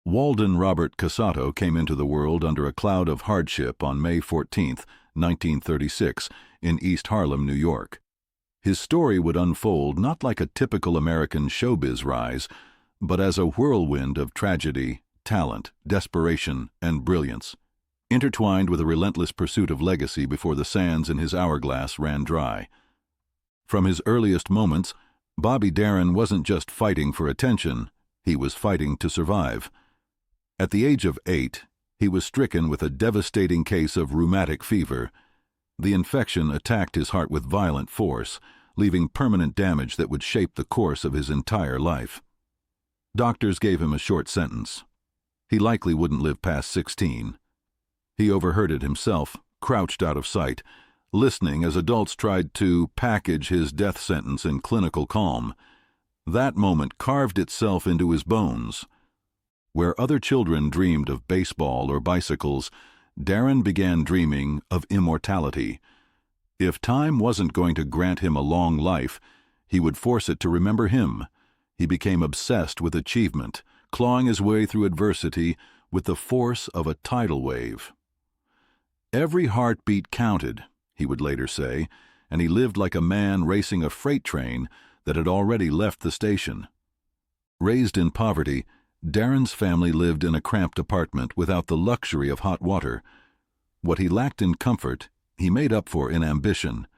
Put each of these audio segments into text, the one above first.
Walden Robert Cassato came into the world under a cloud of hardship on May 14, 1936, in East Harlem, New York. His story would unfold not like a typical American showbiz rise, but as a whirlwind of tragedy, talent, desperation, and brilliance, intertwined with a relentless pursuit of legacy before the sands in his hourglass ran dry. From his earliest moments, Bobby Darin wasn't just fighting for attention, he was fighting to survive. At the age of 8, he was stricken with a devastating case of rheumatic fever. The infection attacked his heart with violent force, leaving permanent damage that would shape the course of his entire life. Doctors gave him a short sentence. He likely wouldn't live past 16. He overheard it himself, crouched out of sight, listening as adults tried to package his death sentence in clinical calm. That moment carved itself into his bones. Where other children dreamed of baseball or bicycles, Darin began dreaming of immortality. If time wasn't going to grant him a long life, he would force it to remember him. He became obsessed with achievement, clawing his way through adversity with the force of a tidal wave. Every heartbeat counted, he would later say, and he lived like a man racing a freight train that had already left the station. Raised in poverty, Darin's family lived in a cramped apartment without the luxury of hot water. What he lacked in comfort, he made up for in ambition.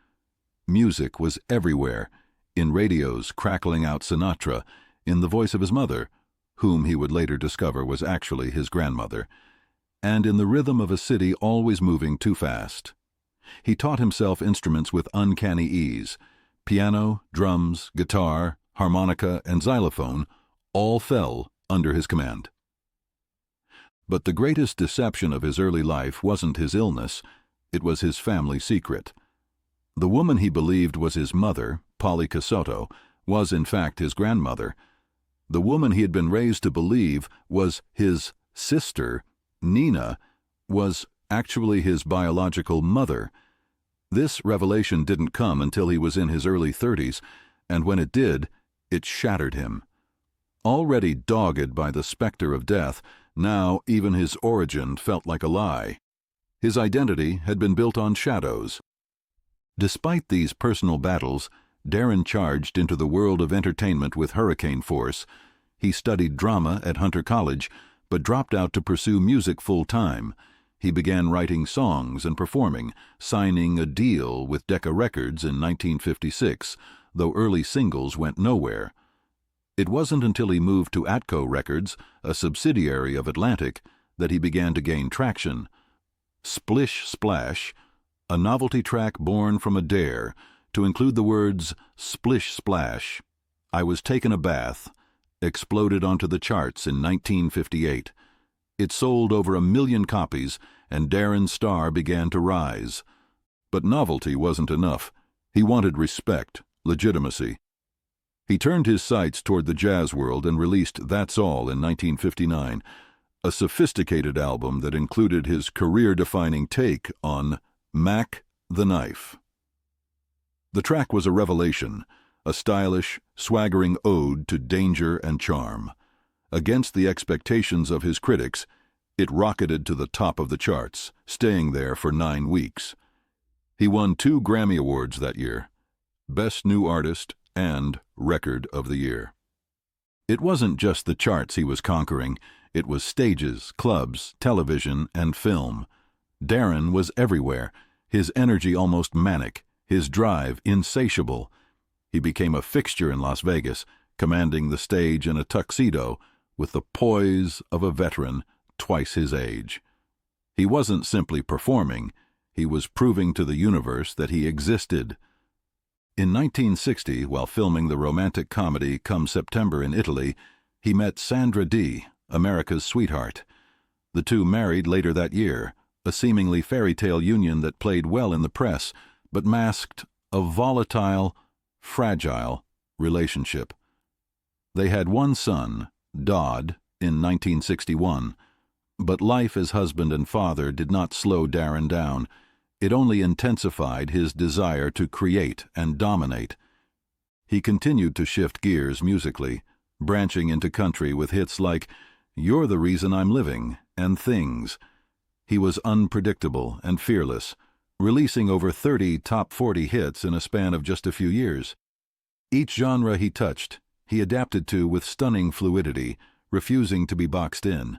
Music was everywhere, in radios crackling out Sinatra, in the voice of his mother, whom he would later discover was actually his grandmother, and in the rhythm of a city always moving too fast. He taught himself instruments with uncanny ease. Piano, drums, guitar, harmonica, and xylophone all fell under his command. But the greatest deception of his early life wasn't his illness, it was his family secret. The woman he believed was his mother, Polly Cassato, was in fact his grandmother. The woman he had been raised to believe was his sister, Nina, was actually his biological mother. This revelation didn't come until he was in his early 30s, and when it did, it shattered him. Already dogged by the specter of death, now even his origin felt like a lie. His identity had been built on shadows. Despite these personal battles, Darin charged into the world of entertainment with hurricane force. He studied drama at Hunter College, but dropped out to pursue music full-time. He began writing songs and performing, signing a deal with Decca Records in 1956, though early singles went nowhere. It wasn't until he moved to Atco Records, a subsidiary of Atlantic, that he began to gain traction. Splish Splash, a novelty track born from a dare to include the words "Splish Splash," "I Was Taking a Bath," exploded onto the charts in 1958. It sold over 1 million copies, and Darin's star began to rise. But novelty wasn't enough. He wanted respect, legitimacy. He turned his sights toward the jazz world and released That's All in 1959, a sophisticated album that included his career-defining take on Mac the Knife. The track was a revelation, a stylish, swaggering ode to danger and charm. Against the expectations of his critics, it rocketed to the top of the charts, staying there for 9 weeks. He won 2 Grammy Awards that year, Best New Artist and Record of the Year. It wasn't just the charts he was conquering, it was stages, clubs, television, and film. Darin was everywhere, his energy almost manic, his drive insatiable. He became a fixture in Las Vegas, commanding the stage in a tuxedo, with the poise of a veteran twice his age. He wasn't simply performing, he was proving to the universe that he existed. In 1960, while filming the romantic comedy Come September in Italy, he met Sandra Dee, America's sweetheart. The two married later that year, a seemingly fairy tale union that played well in the press, but masked a volatile, fragile relationship. They had 1 son, Dodd, in 1961, but life as husband and father did not slow Darin down. It only intensified his desire to create and dominate. He continued to shift gears musically, branching into country with hits like You're the Reason I'm Living, and Things. He was unpredictable and fearless, releasing over 30 top 40 hits in a span of just a few years. Each genre he touched, he adapted to with stunning fluidity, refusing to be boxed in.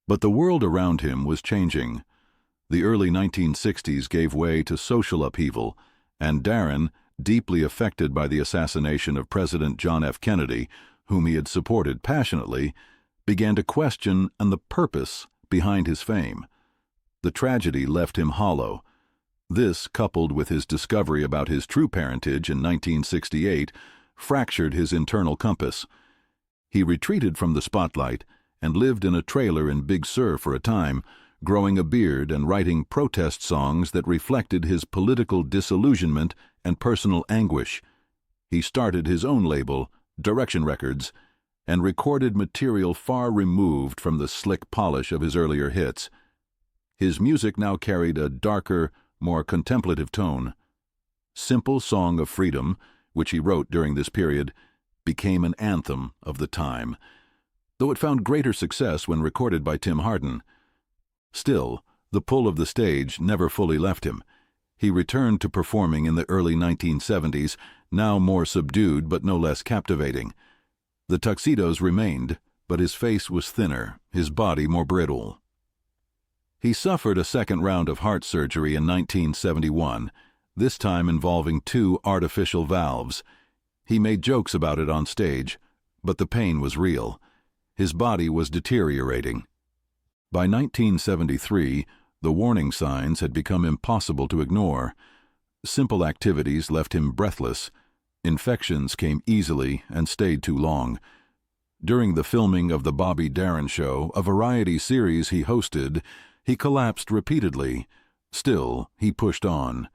But the world around him was changing. The early 1960s gave way to social upheaval, and Darin, deeply affected by the assassination of President John F. Kennedy, whom he had supported passionately, began to question the purpose behind his fame. The tragedy left him hollow. This, coupled with his discovery about his true parentage in 1968, fractured his internal compass. He retreated from the spotlight and lived in a trailer in Big Sur for a time, growing a beard and writing protest songs that reflected his political disillusionment and personal anguish. He started his own label, Direction Records, and recorded material far removed from the slick polish of his earlier hits. His music now carried a darker, more contemplative tone. Simple Song of Freedom, which he wrote during this period, became an anthem of the time, though it found greater success when recorded by Tim Hardin. Still, the pull of the stage never fully left him. He returned to performing in the early 1970s, now more subdued but no less captivating. The tuxedos remained, but his face was thinner, his body more brittle. He suffered a second round of heart surgery in 1971, this time involving 2 artificial valves. He made jokes about it on stage, but the pain was real. His body was deteriorating. By 1973, the warning signs had become impossible to ignore. Simple activities left him breathless. Infections came easily and stayed too long. During the filming of The Bobby Darin Show, a variety series he hosted, he collapsed repeatedly. Still, he pushed on.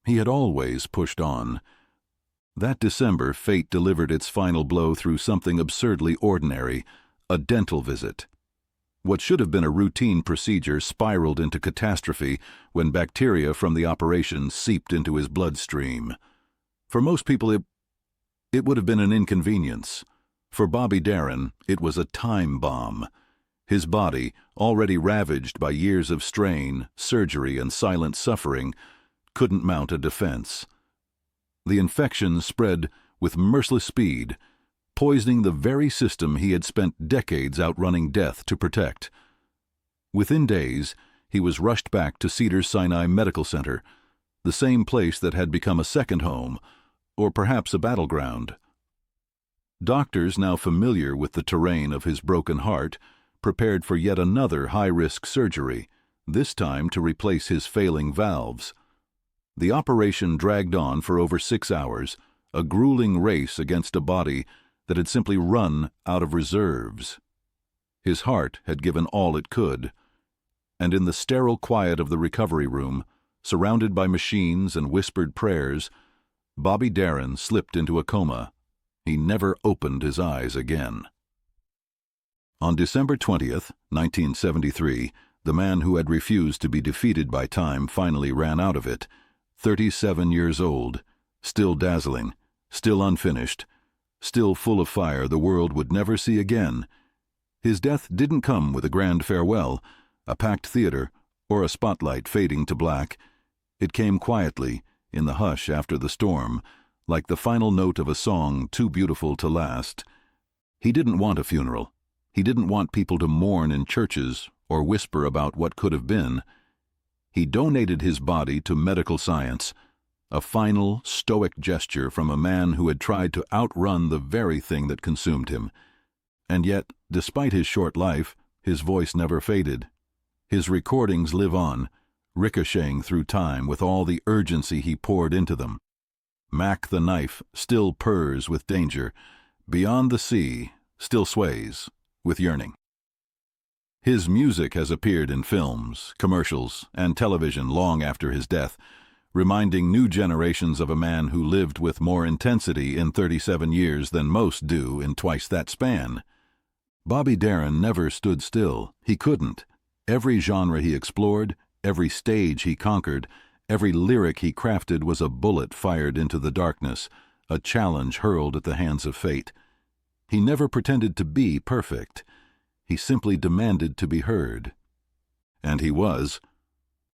He had always pushed on. That December, fate delivered its final blow through something absurdly ordinary, a dental visit. What should have been a routine procedure spiraled into catastrophe when bacteria from the operation seeped into his bloodstream. For most people, it would have been an inconvenience. For Bobby Darin, it was a time bomb. His body, already ravaged by years of strain, surgery, and silent suffering, couldn't mount a defense. The infection spread with merciless speed, poisoning the very system he had spent decades outrunning death to protect. Within days, he was rushed back to Cedars-Sinai Medical Center, the same place that had become a second home, or perhaps a battleground. Doctors, now familiar with the terrain of his broken heart, prepared for yet another high-risk surgery, this time to replace his failing valves. The operation dragged on for over 6 hours, a grueling race against a body that had simply run out of reserves. His heart had given all it could, and in the sterile quiet of the recovery room, surrounded by machines and whispered prayers, Bobby Darin slipped into a coma. He never opened his eyes again. On December 20th, 1973, the man who had refused to be defeated by time finally ran out of it. 37 years old, still dazzling, still unfinished, still full of fire the world would never see again. His death didn't come with a grand farewell, a packed theater, or a spotlight fading to black. It came quietly, in the hush after the storm, like the final note of a song too beautiful to last. He didn't want a funeral. He didn't want people to mourn in churches or whisper about what could have been. He donated his body to medical science, a final, stoic gesture from a man who had tried to outrun the very thing that consumed him. And yet, despite his short life, his voice never faded. His recordings live on, ricocheting through time with all the urgency he poured into them. Mac the Knife still purrs with danger. Beyond the Sea still sways with yearning. His music has appeared in films, commercials, and television long after his death, reminding new generations of a man who lived with more intensity in 37 years than most do in twice that span. Bobby Darin never stood still. He couldn't. Every genre he explored, every stage he conquered, every lyric he crafted was a bullet fired into the darkness, a challenge hurled at the hands of fate. He never pretended to be perfect. He simply demanded to be heard. And he was,